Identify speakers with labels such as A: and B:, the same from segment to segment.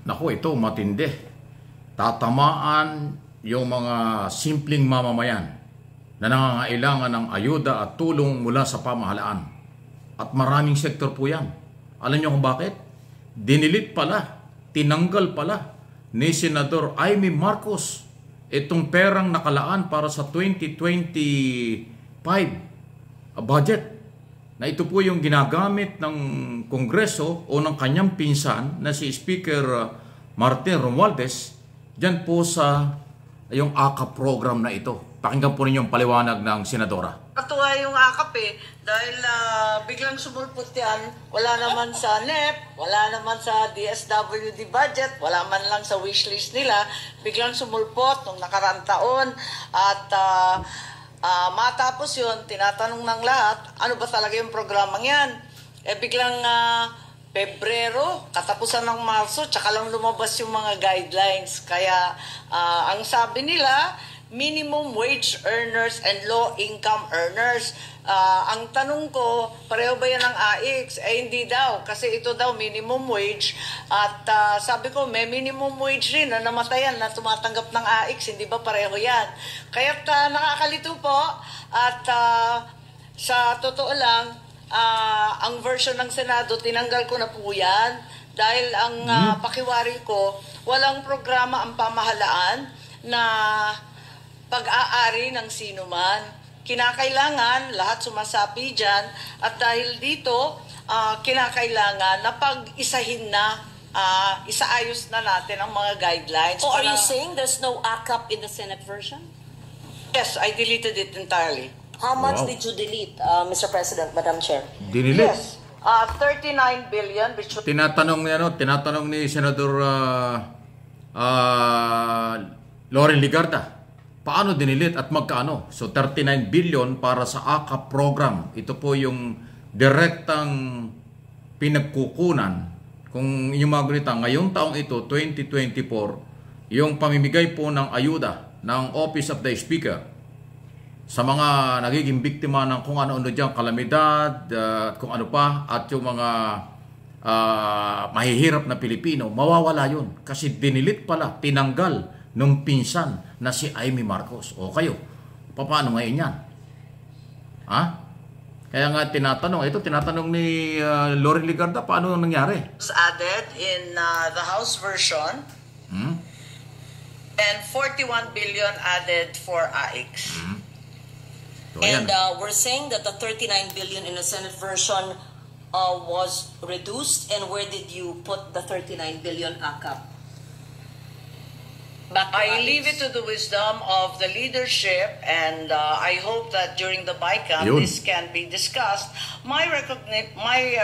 A: Naku, ito matindi. Tatamaan yung mga simpleng mamamayan na nangangailangan ng ayuda at tulong mula sa pamahalaan. At maraming sektor po yan. Alam niyo kung bakit? Dinilit pala, tinanggal pala ni Senador Amy Marcos itong perang nakalaan para sa 2025 budget. Na ito po yung ginagamit ng Kongreso o ng kanyang pinsan na si Speaker Martin Romualdez dyan po sa yung AKAP program na ito. Pakinggan po ninyo yung paliwanag ng Senadora.
B: Natuwa yung AKAP dahil biglang sumulpot yan. Wala naman sa NEP, wala naman sa DSWD budget, wala man lang sa wishlist nila. Biglang sumulpot nung nakaraang taon at matapos yun, tinatanong ng lahat, ano ba talaga yung programang yan? Biglang Pebrero, katapusan ng Marso, tsaka lang lumabas yung mga guidelines. Kaya ang sabi nila, minimum wage earners and low income earners. Ang tanong ko, pareho ba yan ng AIX? Hindi daw, kasi ito daw minimum wage. At sabi ko, may minimum wage rin na namatayan na tumatanggap ng AIX. Hindi ba pareho yan? Kaya nakakalito po. At sa totoo lang, ang version ng Senado, tinanggal ko na po yan. Dahil ang pakiwari ko, walang programa ang pamahalaan na pag-aari ng sino man. Kinakailangan, lahat sumasapi dyan, at dahil dito, kinakailangan na pag-isahin na, isaayos na natin ang mga guidelines.
C: So are you saying there's no AKAP in the Senate version?
B: Yes, I deleted it entirely.
C: How much did you delete, Mr. President, Madam Chair?
A: Dinilit.
B: Yes, 39 billion. Which
A: Tinatanong ni Senador Loren Legarda. Paano dinilit at magkano? So 39 billion para sa AKAP program. Ito po yung direktang pinagkukunan. Kung inyong mga gunita, ngayong taong ito, 2024, yung pamimigay po ng ayuda ng Office of the Speaker sa mga nagiging biktima ng kung ano-ano dyan, kalamidad, kung ano pa, at yung mga mahihirap na Pilipino, mawawala yun. Kasi dinilit pala, tinanggal nung pinsan na si Amy Marcos. O kayo, paano ngayon yan? Ha? Kaya nga tinatanong ni Loren Legarda, paano nangyari?
B: was added in the House version, and 41 billion added for AIX.
A: So,
C: And we're saying that the 39 billion in the Senate version was reduced. And where did you put the 39 billion AKAP?
B: I leave it to the wisdom of the leadership, and I hope that during the BICAM this can be discussed. My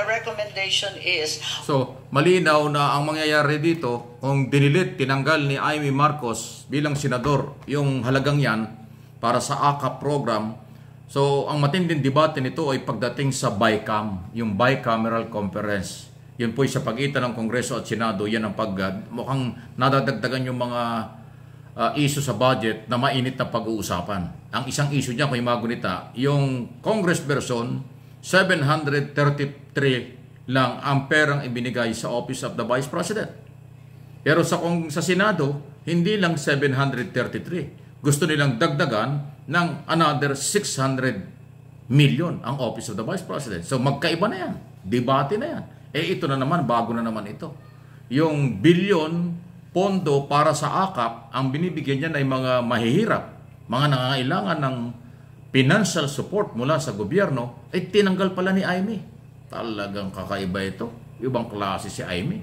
B: recommendation is...
A: So, malinaw na ang mangyayari dito, kung dinilit, tinanggal ni Amy Marcos bilang senador yung halagang yan para sa AKAP program. So, ang matinding debate nito ay pagdating sa BICAM, yung Bicameral Conference. Yun po sa pagitan ng Kongreso at Senado, yan ang mukhang nadadagdagan yung mga issue sa budget na mainit na pag-uusapan. Ang isang issue niya, kung magunita, yung Congress version, 733 lang ang perang ibinigay sa Office of the Vice President. Pero sa Senado, hindi lang 733. Gusto nilang dagdagan ng another 600 million ang Office of the Vice President. So magkaiba na yan. Debate na yan. Ito na naman, bago na naman ito. Yung bilyon pondo para sa AKAP, ang binibigyan niya ay mga mahihirap, mga nangangailangan ng financial support mula sa gobyerno, ay tinanggal pala ni Amy. Talagang kakaiba ito. Ibang klase si Amy.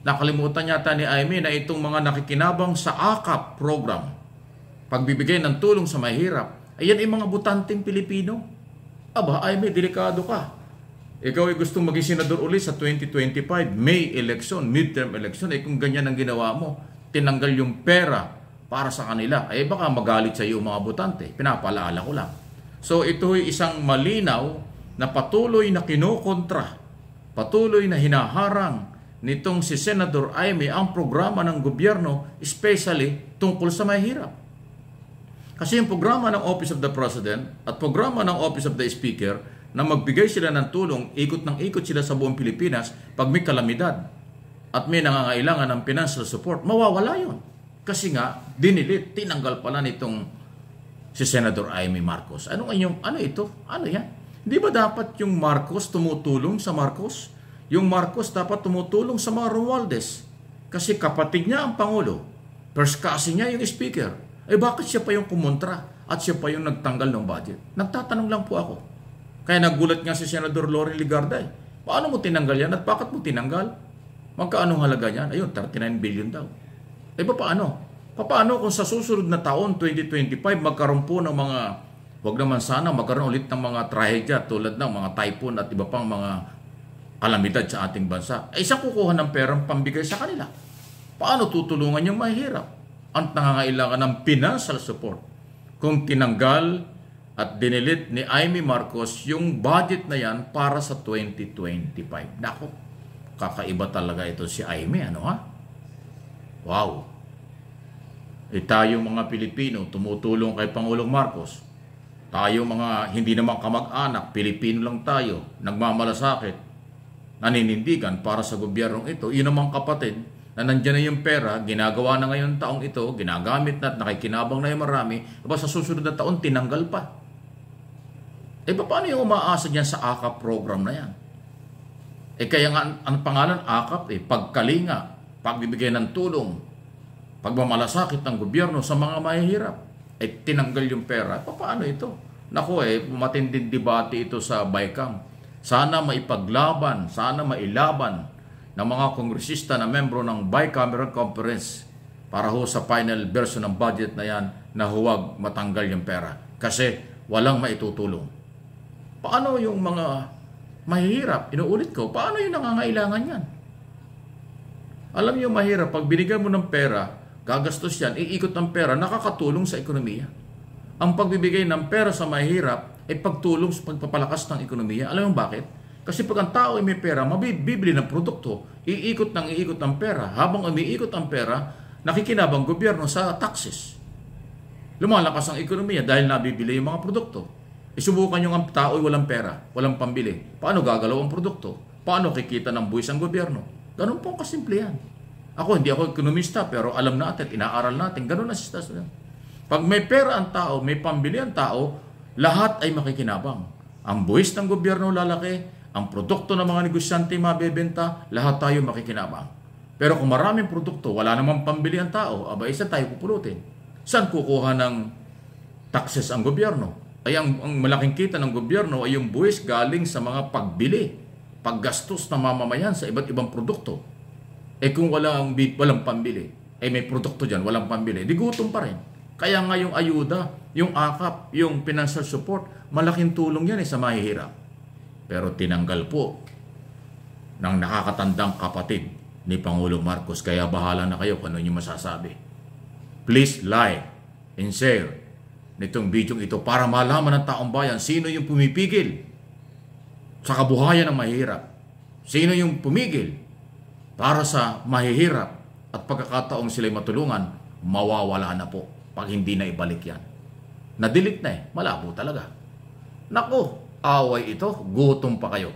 A: Nakalimutan yata ni Amy na itong mga nakikinabang sa AKAP program, pagbibigay ng tulong sa mahihirap, ayan ay mga butanteng Pilipino. Aba, Amy, delikado ka. Ikaw ay gustong maging senador ulit sa 2025, May election, midterm election, kung ganyan ang ginawa mo, tinanggal yung pera para sa kanila, baka magalit sa iyo mga butante. Pinapalaala ko lang. So ito ay isang malinaw na patuloy na kinukontra, patuloy na hinaharang nitong si Senador Amy ang programa ng gobyerno, especially tungkol sa mahihirap. Kasi yung programa ng Office of the President at programa ng Office of the Speaker na magbigay sila ng tulong, ikot ng ikot sila sa buong Pilipinas pag may kalamidad. at may nangangailangan ng financial support, mawawala yun. Kasi nga, dinilit, tinanggal pala nitong si Senator Amy Marcos. Ano ito? Ano yan? Di ba dapat yung Marcos tumutulong sa Marcos? Yung Marcos dapat tumutulong sa mga Romualdez. Kasi kapatid niya ang Pangulo. First cousin niya yung Speaker. Bakit siya pa yung kumontra? At siya pa yung nagtanggal ng budget? Nagtatanong lang po ako. Kaya nagulat nga si Senador Loren Ligarda. Paano mo tinanggal yan? At bakit mo tinanggal? Magkaano halaga niyan? Ayun, 39 billion daw. Paano? Paano kung sa susunod na taon, 2025, magkaroon po ng mga, wag naman sana, magkaroon ulit ng mga trahedya tulad ng mga typhoon at iba pang mga kalamidad sa ating bansa. Saan kukuha ng perang pambigay sa kanila? Paano tutulungan yung mahihirap? Ang nangangailangan ng financial support. Kung tinanggal at dinilit ni Amy Marcos yung budget na yan para sa 2025. Nako, kakaiba talaga ito si Amy, Wow. Tayong mga Pilipino tumutulong kay Pangulong Marcos. Tayo mga hindi naman kamag-anak, Pilipino lang tayo, nagmamalasakit, naninindigan para sa gobyernong ito. Yun namang kapatid na nandyan na yung pera, ginagawa na ngayon taong ito, ginagamit na at nakikinabang na yung marami, sa susunod na taon tinanggal pa. Paano yung umaasa dyan sa AKAP program na yan? Kaya nga ang pangalan AKAP, pagkalinga, pagbibigay ng tulong, pagmamalasakit ng gobyerno sa mga mahihirap. Tinanggal yung pera. Paano ito? Naku, matinding debate ito sa BICAM. Sana maipaglaban, sana mailaban ng mga kongresista na membro ng Bicameral Conference para sa final version ng budget na yan na huwag matanggal yung pera. Kasi walang maitutulong. Paano yung mga mahihirap? Inuulit ko, paano yung nangangailangan yan? Alam niyo mahirap, pag binigyan mo ng pera, gagastos yan, iikot ng pera, nakakatulong sa ekonomiya. Ang pagbibigay ng pera sa mahirap ay pagtulong sa pagpapalakas ng ekonomiya. Alam mo bakit? Kasi pag ang tao ay may pera, mabibili ng produkto, iikot ng pera. Habang umiikot ang pera, nakikinabang gobyerno sa taxes. Lumalakas ang ekonomiya dahil nabibili yung mga produkto. Isubukan yung ang tao ay walang pera, walang pambili. Paano gagalaw ang produkto? Paano kikita ng buwis ang gobyerno? Ganun po kasimple yan. Hindi ako ekonomista, pero alam natin, inaaral natin, ganun na sistema. Pag may pera ang tao, may pambili ang tao, lahat ay makikinabang. Ang buwis ng gobyerno lalaki, ang produkto ng mga negosyante mabebenta, lahat tayo makikinabang. Pero kung maraming produkto, wala namang pambili ang tao, isa tayo pupulutin. Saan kukuha ng taxes ang gobyerno? Ang malaking kita ng gobyerno ay yung buwis galing sa mga pagbili, paggastos na mamamayan sa iba't ibang produkto. Kung walang pambili, may produkto dyan, walang pambili, di gutom pa rin. Kaya nga yung ayuda, yung AKAP, yung financial support, malaking tulong yan sa mahihirap. Pero tinanggal po ng nakakatandang kapatid ni Pangulong Marcos. Kaya bahala na kayo kung ano yung masasabi. Please like and share nitong video ito para malaman ng taong bayan sino yung pumipigil sa kabuhayan ng mahihirap. Sino yung pumigil para sa mahihirap at pagkakataong sila'y matulungan, mawawala na po pag hindi na ibalik yan. Na-delete na malabo talaga. Naku, away ito, gutom pa kayo.